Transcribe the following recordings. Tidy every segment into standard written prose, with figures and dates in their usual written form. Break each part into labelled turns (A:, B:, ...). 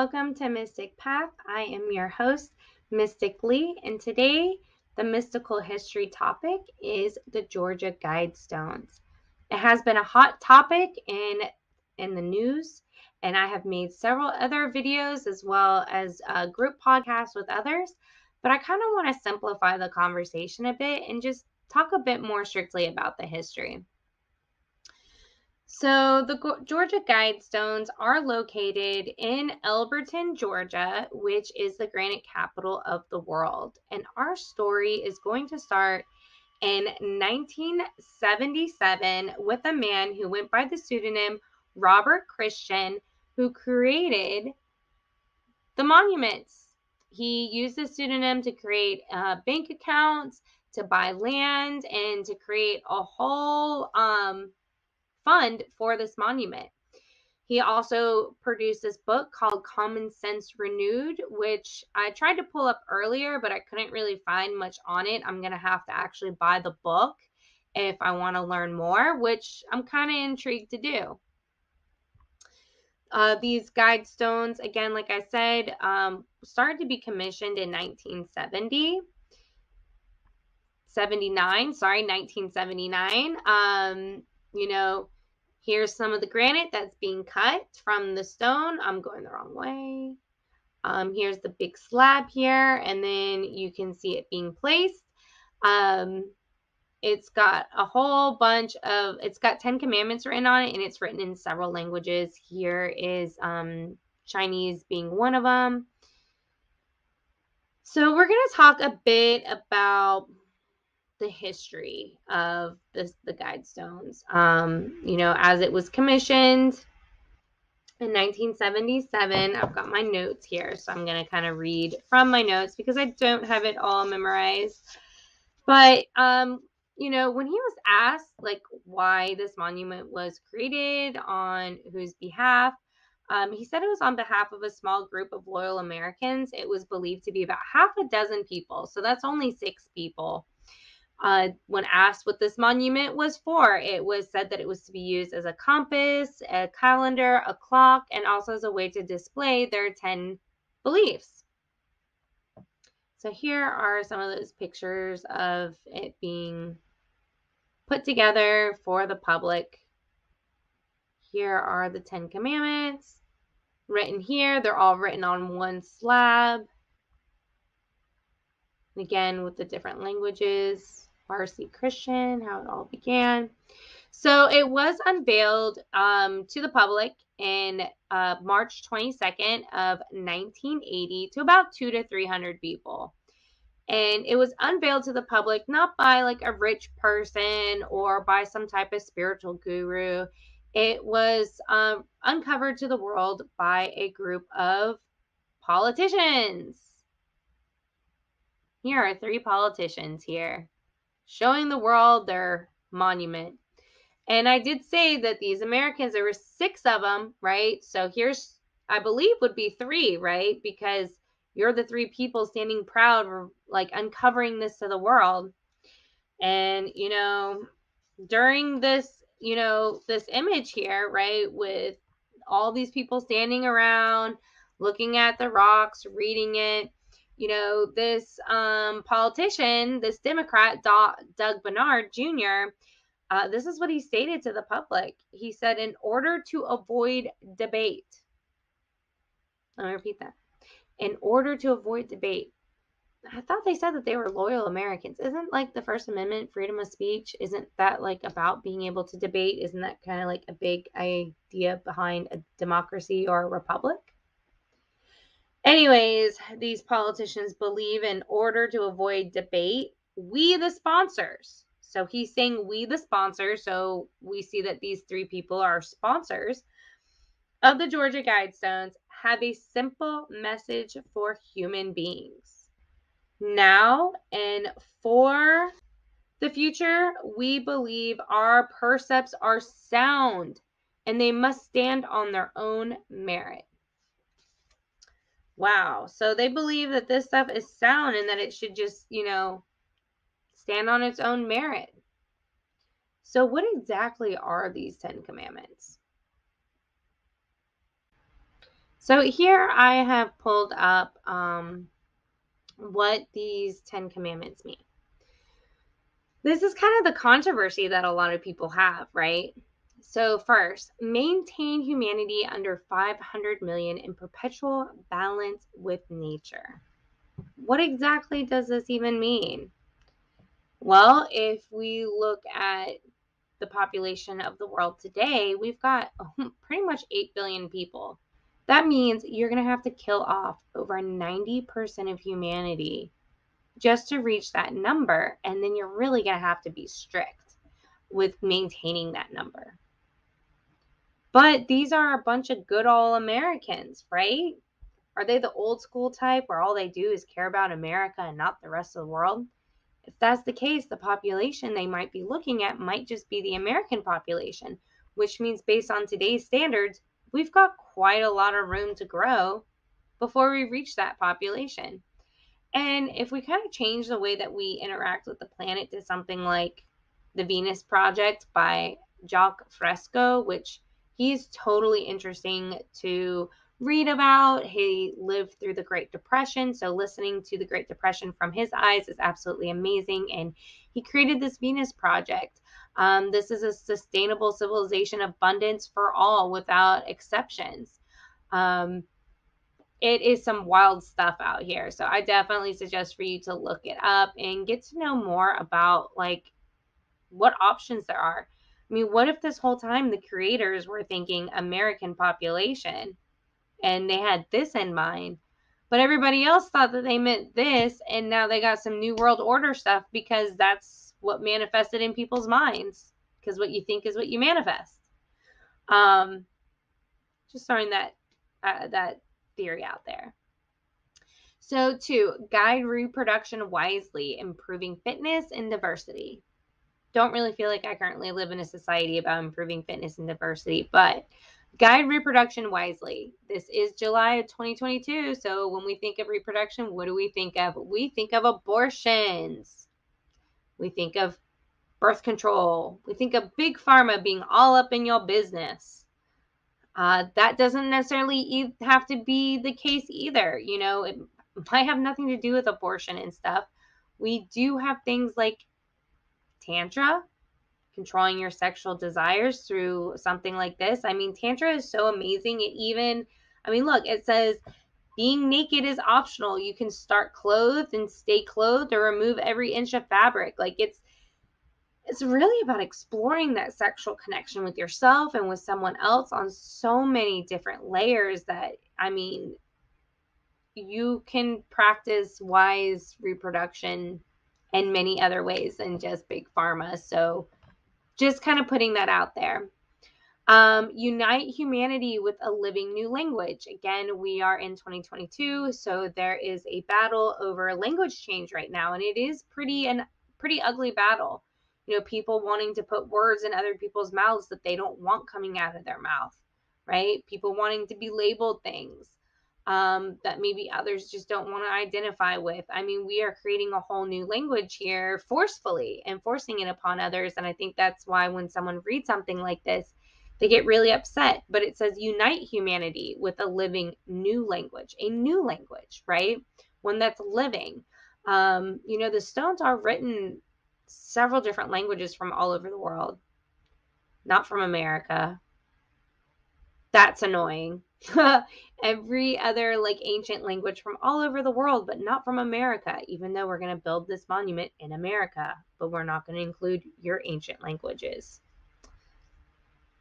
A: Welcome to Mystic Path. I am your host, Mystic Lee, and today the mystical history topic is the Georgia Guidestones. It has been a hot topic in the news, and I have made several other videos as well as a group podcasts with others, but I kind of want to simplify the conversation a bit and just talk a bit more strictly about the history. So the Georgia Guidestones are located in Elberton, Georgia, which is the granite capital of the world. And our story is going to start in 1977 with a man who went by the pseudonym Robert Christian, who created the monuments. He used the pseudonym to create bank accounts, to buy land, and to create a whole fund for this monument. He also produced this book called Common Sense Renewed, which I tried to pull up earlier, but I couldn't really find much on it. I'm going to have to actually buy the book if I want to learn more, which I'm kind of intrigued to do. These Guidestones, again, like I said, started to be commissioned in 1979. Here's some of the granite that's being cut from the stone. I'm going the wrong way. Here's the big slab here, and then you can see it being placed. It's got a whole bunch of, it's got 10 commandments written on it, and it's written in several languages. Here is Chinese being one of them. So we're going to talk a bit about the history of the Guidestones. As it was commissioned in 1977, I've got my notes here, so I'm going to kind of read from my notes because I don't have it all memorized. But, when he was asked, why this monument was created, on whose behalf, he said it was on behalf of a small group of loyal Americans. It was believed to be about half a dozen people, so that's only 6 people. When asked what this monument was for, it was said that it was to be used as a compass, a calendar, a clock, and also as a way to display their 10 beliefs. So here are some of those pictures of it being put together for the public. Here are the 10 commandments written here. They're all written on one slab. Again, with the different languages. Farsi Christian, how it all began. So it was unveiled to the public in March 22nd of 1980 to about 200 to 300 people. And it was unveiled to the public not by a rich person or by some type of spiritual guru. It was uncovered to the world by a group of politicians. Here are 3 politicians here, showing the world their monument. And I did say that these Americans, there were 6 of them, right? So here's, I believe, would be 3, right? Because you're the 3 people standing proud, uncovering this to the world. And, during this, this image here, right, with all these people standing around, looking at the rocks, reading it, this politician, this Democrat, Doug Bernard Jr., this is what he stated to the public. He said, in order to avoid debate, let me repeat that. In order to avoid debate. I thought they said that they were loyal Americans. Isn't the First Amendment, freedom of speech, isn't that about being able to debate? Isn't that kind of a big idea behind a democracy or a republic? Anyways, these politicians believe in order to avoid debate, we the sponsors. So he's saying we the sponsors. So we see that these 3 people are sponsors of the Georgia Guidestones, have a simple message for human beings. Now and for the future, we believe our precepts are sound and they must stand on their own merit. Wow. So they believe that this stuff is sound and that it should just, stand on its own merit. So what exactly are these 10 commandments? So here I have pulled up what these 10 commandments mean. This is kind of the controversy that a lot of people have, right? So first, maintain humanity under 500 million in perpetual balance with nature. What exactly does this even mean? Well, if we look at the population of the world today, we've got pretty much 8 billion people. That means you're going to have to kill off over 90% of humanity just to reach that number. And then you're really going to have to be strict with maintaining that number. But these are a bunch of good old Americans, right? Are they the old school type where all they do is care about America and not the rest of the world? If that's the case, the population they might be looking at might just be the American population, which means based on today's standards, we've got quite a lot of room to grow before we reach that population. And if we kind of change the way that we interact with the planet to something like the Venus Project by Jacques Fresco, which he's totally interesting to read about. He lived through the Great Depression, so listening to the Great Depression from his eyes is absolutely amazing. And he created this Venus Project. This is a sustainable civilization abundance for all without exceptions. It is some wild stuff out here. So I definitely suggest for you to look it up and get to know more about like what options there are. I mean, what if this whole time the creators were thinking American population and they had this in mind, but everybody else thought that they meant this, and now they got some new world order stuff because that's what manifested in people's minds, because what you think is what you manifest. Just throwing that theory out there. So 2, guide reproduction wisely, improving fitness and diversity. Don't really feel like I currently live in a society about improving fitness and diversity, but guide reproduction wisely. This is July of 2022, so when we think of reproduction, what do we think of? We think of abortions. We think of birth control. We think of big pharma being all up in your business. That doesn't necessarily have to be the case either. You know, it might have nothing to do with abortion and stuff. We do have things like Tantra, controlling your sexual desires through something like this. I mean, Tantra is so amazing. Look, it says being naked is optional. You can start clothed and stay clothed or remove every inch of fabric. Like it's really about exploring that sexual connection with yourself and with someone else on so many different layers that, I mean, you can practice wise reproduction in many other ways than just big pharma. So just kind of putting that out there. Unite humanity with a living new language. Again, we are in 2022, so there is a battle over language change right now, and it is pretty ugly battle. You know, people wanting to put words in other people's mouths that they don't want coming out of their mouth, right? People wanting to be labeled things that maybe others just don't want to identify with. I mean, we are creating a whole new language here forcefully and forcing it upon others. And I think that's why when someone reads something like this, they get really upset. But it says unite humanity with a living new language, right? One that's living. The stones are written several different languages from all over the world, not from America. That's annoying. Every other like ancient language from all over the world, but not from America, even though we're going to build this monument in America, but we're not going to include your ancient languages.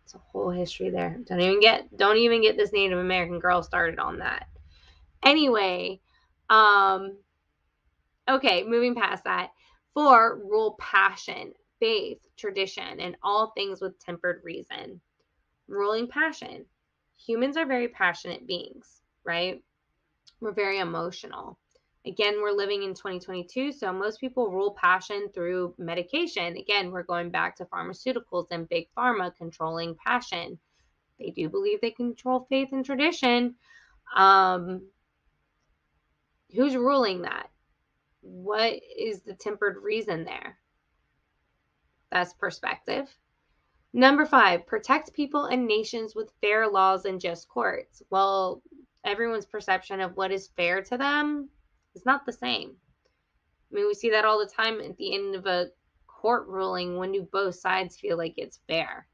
A: It's a whole history there. Don't even get this Native American girl started on that. Anyway, okay, moving past that. 4, rule passion, faith, tradition, and all things with tempered reason. Ruling passion. Humans are very passionate beings, right? We're very emotional. Again, we're living in 2022, so most people rule passion through medication. Again, we're going back to pharmaceuticals and big pharma controlling passion. They do believe they control faith and tradition. Who's ruling that? What is the tempered reason there? That's perspective. Number 5, protect people and nations with fair laws and just courts. Well, everyone's perception of what is fair to them is not the same. I mean, we see that all the time at the end of a court ruling. When do both sides feel like it's fair?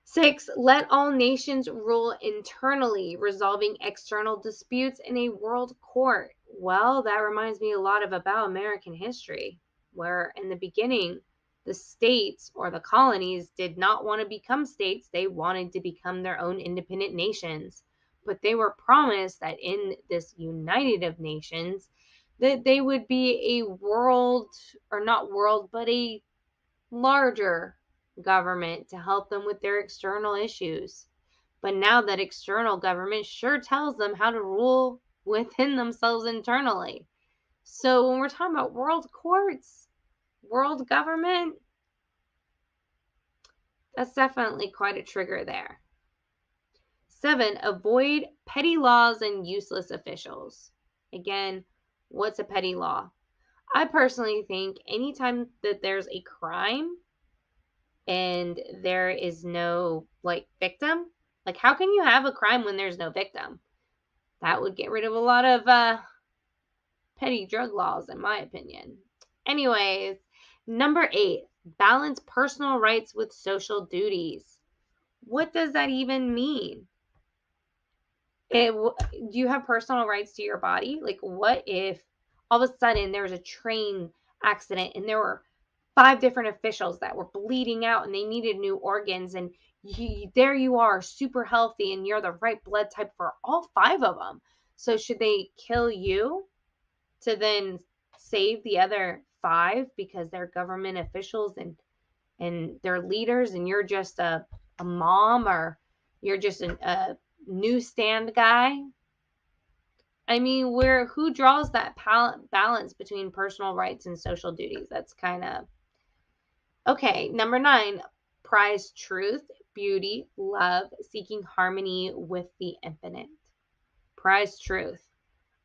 A: 6, let all nations rule internally, resolving external disputes in a world court. Well, that reminds me a lot about American history, where in the beginning, the states or the colonies did not want to become states. They wanted to become their own independent nations. But they were promised that in this United of Nations, that they would be a world, or not world, but a larger government to help them with their external issues. But now that external government sure tells them how to rule within themselves internally. So when we're talking about world courts, world government, that's definitely quite a trigger there. 7, avoid petty laws and useless officials. Again, what's a petty law? I personally think anytime that there's a crime and there is no victim, how can you have a crime when there's no victim? That would get rid of a lot of petty drug laws, in my opinion. Anyways, number 8, balance personal rights with social duties. What does that even mean? Do you have personal rights to your body? What if all of a sudden there was a train accident and there were 5 different officials that were bleeding out and they needed new organs, and there you are, super healthy, and you're the right blood type for all 5 of them. So should they kill you to then save the other 5 because they're government officials and they're leaders, and you're just a mom, or you're just a newsstand guy? I mean, who draws that balance between personal rights and social duties? That's kind of okay. Number 9, prize truth, beauty, love, seeking harmony with the infinite. Prize truth.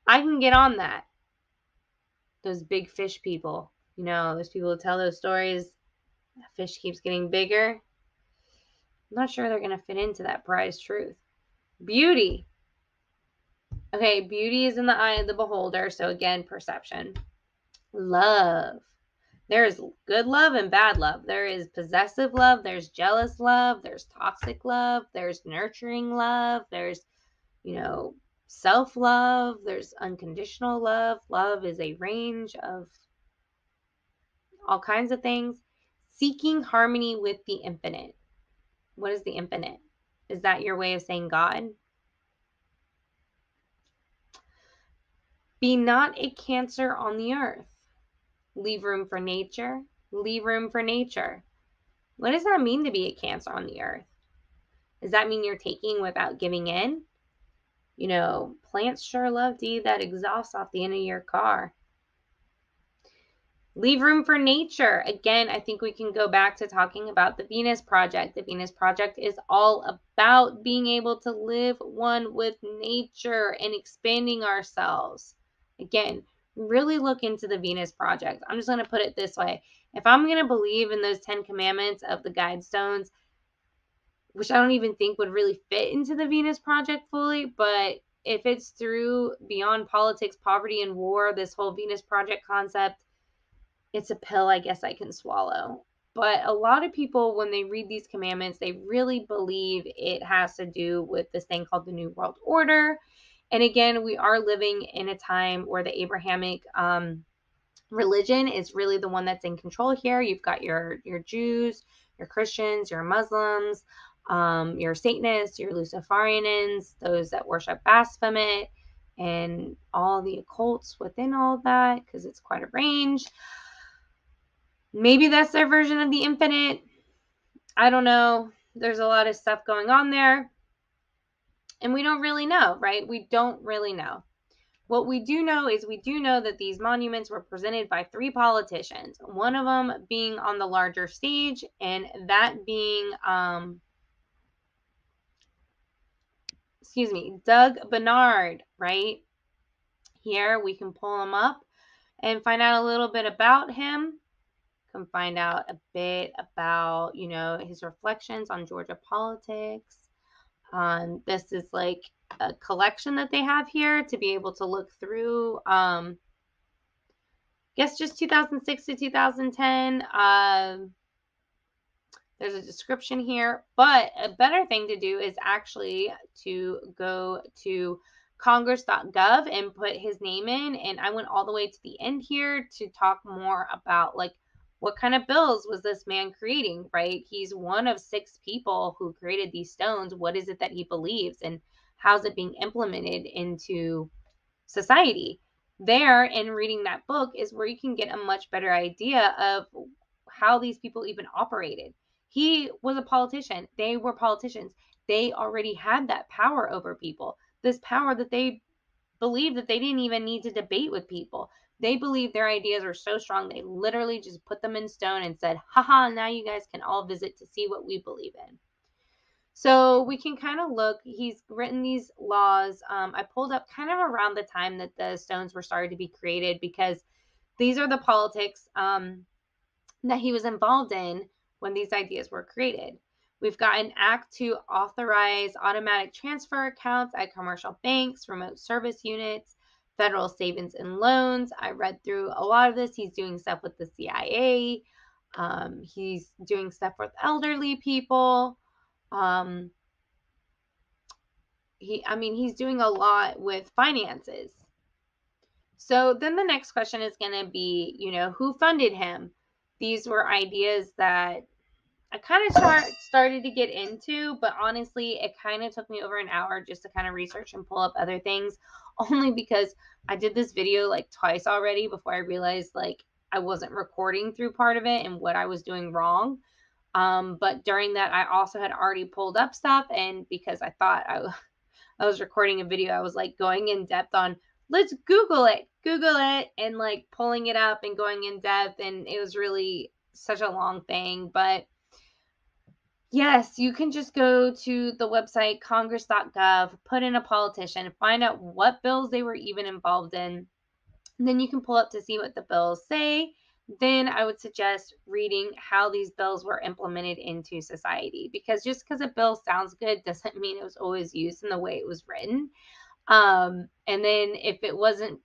A: I can get on that. Those big fish people, those people who tell those stories, the fish keeps getting bigger. I'm not sure they're going to fit into that prize truth. Beauty. Okay, beauty is in the eye of the beholder. So again, perception. Love. There is good love and bad love. There is possessive love. There's jealous love. There's toxic love. There's nurturing love. There's, self-love. There's unconditional love. Love is a range of all kinds of things. Seeking harmony with the infinite. What is the infinite? Is that your way of saying God? Be not a cancer on the earth. Leave room for nature. Leave room for nature. What does that mean to be a cancer on the earth? Does that mean you're taking without giving in? Plants sure love to eat that exhaust off the end of your car. Leave room for nature. Again, I think we can go back to talking about the Venus Project. The Venus Project is all about being able to live one with nature and expanding ourselves. Again, really look into the Venus Project. I'm just going to put it this way. If I'm going to believe in those 10 commandments of the Guidestones, which I don't even think would really fit into the Venus Project fully, but if it's through beyond politics, poverty, and war, this whole Venus Project concept, it's a pill I guess I can swallow. But a lot of people, when they read these commandments, they really believe it has to do with this thing called the New World Order. And again, we are living in a time where the Abrahamic religion is really the one that's in control here. You've got your Jews, your Christians, your Muslims, your Satanists, your Luciferians, those that worship Baphomet, and all the occults within all of that, because it's quite a range. Maybe that's their version of the infinite. I don't know. There's a lot of stuff going on there. And we don't really know, right? We don't really know. What we do know is we do know that these monuments were presented by 3 politicians, one of them being on the larger stage, and that being, Doug Bernard, right? Here we can pull him up and find out a little bit about him. Can find out a bit about, his reflections on Georgia politics. This is like a collection that they have here to be able to look through. Guess just 2006 to 2010. There's a description here, but a better thing to do is actually to go to congress.gov and put his name in. And I went all the way to the end here to talk more about like what kind of bills was this man creating, right? He's one of 6 people who created these stones. What is it that he believes, and how's it being implemented into society? There, in reading that book, is where you can get a much better idea of how these people even operated. He was a politician. They were politicians. They already had that power over people. This power that they believed that they didn't even need to debate with people. They believed their ideas were so strong, they literally just put them in stone and said, haha, now you guys can all visit to see what we believe in. So we can kind of look, he's written these laws. I pulled up kind of around the time that the stones were started to be created, because these are the politics that he was involved in when these ideas were created. We've got an act to authorize automatic transfer accounts at commercial banks, remote service units, federal savings and loans. I read through a lot of this. He's doing stuff with the CIA. He's doing stuff with elderly people. He's doing a lot with finances. So then the next question is going to be, who funded him? These were ideas that I kind of started to get into, but honestly, it kind of took me over an hour just to kind of research and pull up other things, only because I did this video like twice already before I realized like I wasn't recording through part of it and what I was doing wrong. But during that, I also had already pulled up stuff, and because I thought I was recording a video, I was like going in depth on, let's Google it, and like pulling it up and going in depth. And it was really such a long thing. But yes, you can just go to the website, congress.gov, put in a politician, find out what bills they were even involved in. And then you can pull up to see what the bills say. Then I would suggest reading how these bills were implemented into society, because just because a bill sounds good doesn't mean it was always used in the way it was written. And then if it wasn't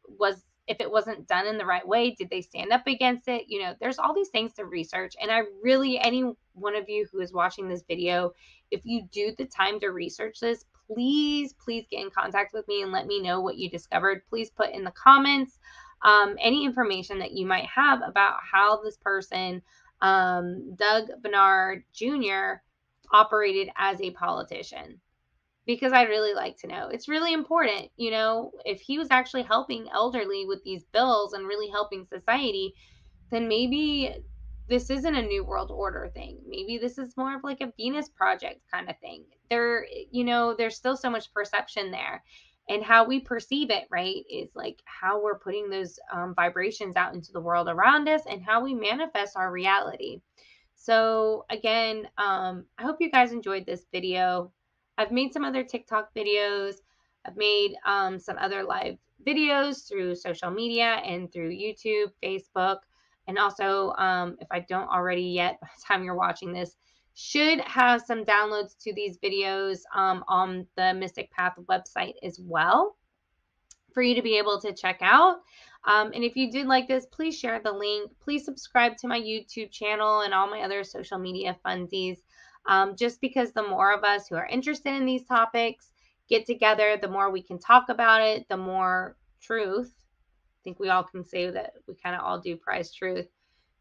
A: done in the right way, did they stand up against it? There's all these things to research. And I really, any one of you who is watching this video, if you do the time to research this, please get in contact with me and let me know what you discovered. Please put in the comments any information that you might have about how this person, Doug Bernard Jr., operated as a politician, because I'd really like to know. It's really important, if he was actually helping elderly with these bills and really helping society, then maybe this isn't a new world order thing. Maybe this is more of like a Venus project kind of thing. There's still so much perception there. And how we perceive it, right, is like how we're putting those vibrations out into the world around us and how we manifest our reality. So again, I hope you guys enjoyed this video. I've made some other TikTok videos. I've made some other live videos through social media and through YouTube, Facebook. And also, if I don't already yet, by the time you're watching this, should have some downloads to these videos on the Mystic Path website as well for you to be able to check out. And if you did like this, please share the link. Please subscribe to my YouTube channel and all my other social media funsies. Just because the more of us who are interested in these topics get together, the more we can talk about it, the more truth, I think we all can say that we kind of all do prize truth,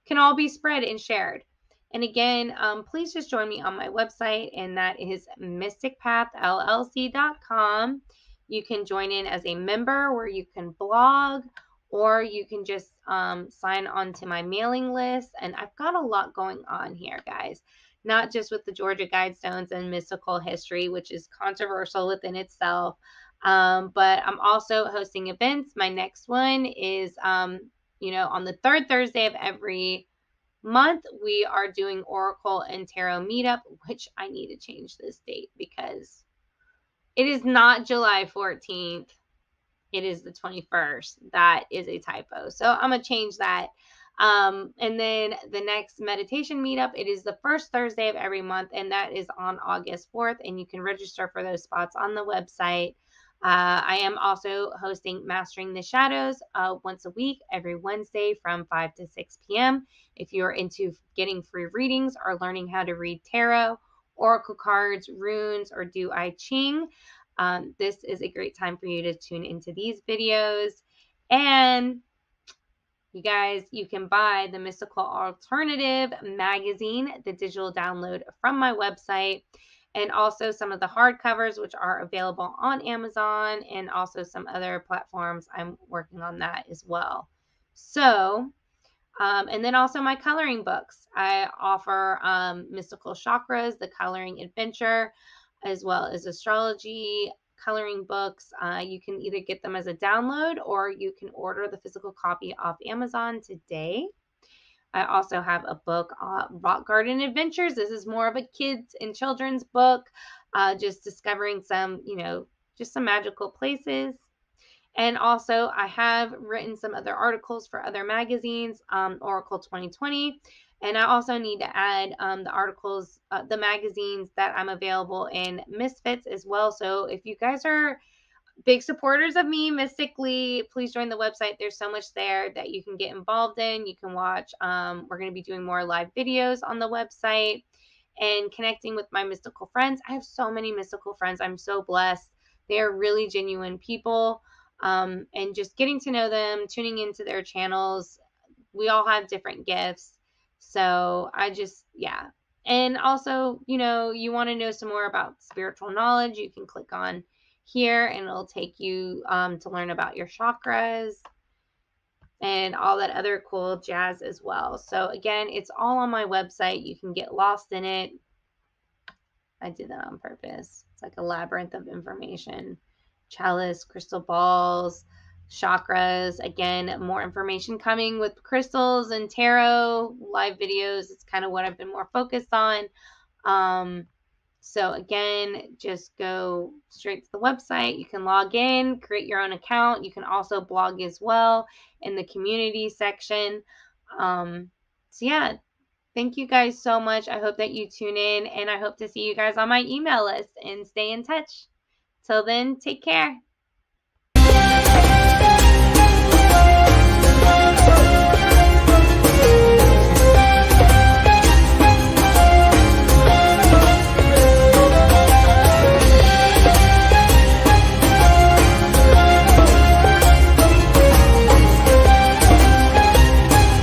A: can all be spread and shared. And again, please just join me on my website, and that is mysticpathllc.com. You can join in as a member where you can blog, or you can just sign on to my mailing list. And I've got a lot going on here, guys. Not just with the Georgia Guidestones and mystical history, which is controversial within itself, but I'm also hosting events. My next one is, on the third Thursday of every month, we are doing Oracle and Tarot meetup, which I need to change this date because it is not July 14th. It is the 21st. That is a typo. So I'm going to change that. And then the next meditation meetup, it is the first Thursday of every month, and that is on August 4th. And you can register for those spots on the website. I am also hosting Mastering the Shadows once a week, every Wednesday from 5 to 6 p.m. If you're into getting free readings or learning how to read tarot, oracle cards, runes, or do I Ching, this is a great time for you to tune into these videos. And you guys, you can buy the Mystical Alternative magazine, the digital download from my website, and also some of the hardcovers, which are available on Amazon and also some other platforms. I'm working on that as well. So, and then also my coloring books. I offer Mystical Chakras, the Coloring Adventure, as well as astrology coloring books. You can either get them as a download or you can order the physical copy off Amazon today. I also have a book, Rock Garden Adventures. This is more of a kids and children's book, just discovering some, just some magical places. And also, I have written some other articles for other magazines, Oracle 2020. And I also need to add the articles, the magazines that I'm available in Misfits as well. So if you guys are big supporters of me mystically, please join the website. There's so much there that you can get involved in. You can watch. We're going to be doing more live videos on the website and connecting with my mystical friends. I have so many mystical friends. I'm so blessed. They are really genuine people. And just getting to know them, tuning into their channels. We all have different gifts. So yeah. And also, you want to know some more about spiritual knowledge, you can click on here and it'll take you to learn about your chakras and all that other cool jazz as well. So again, it's all on my website. You can get lost in it. I did that on purpose. It's like a labyrinth of information. Chalice, crystal balls, chakras. Again, more information coming with crystals and tarot, live videos. It's kind of what I've been more focused on. So again, just go straight to the website. You can log in, create your own account. You can also blog as well in the community section. So yeah, thank you guys so much. I hope that you tune in, and I hope to see you guys on my email list and stay in touch. Till then, take care.